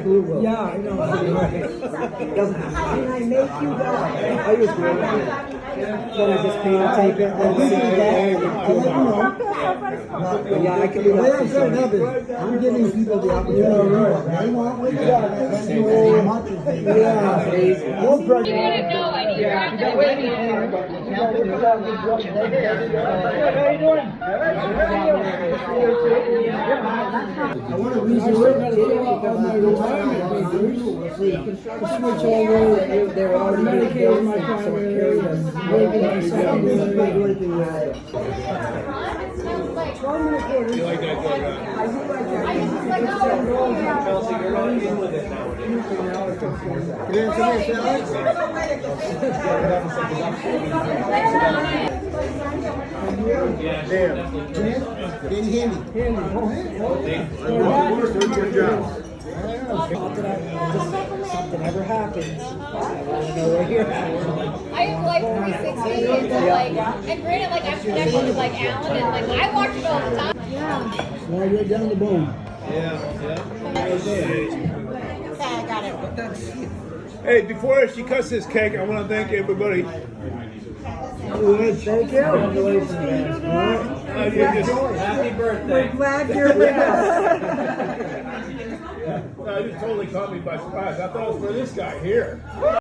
blue will. Yeah, I know. Doesn't. Can I make you that? I used to. Then I just pay to take it. Then yeah, I can do that. I'm setting up is I'm giving people the opportunity. They want what you got. That's as much as they got. Yeah. No pressure. You wouldn't know any. Yeah. How you doing? I want to resurrect my retirement papers. Switch over. They're already medicated my primary. You like that Chelsea, you're not in with it now. You want some salad? Can you hear me? Good job. Something ever happens. I want to know where you're at. I have like 360 and like, and granted, like I'm connected with like Alan and like I watch it all the time. Yeah. Slide right down the bone. I got it. Hey, before she cuts this cake, I want to thank everybody. Thank you. Happy birthday. Glad you're with us. You totally caught me by surprise. I thought it was for this guy here.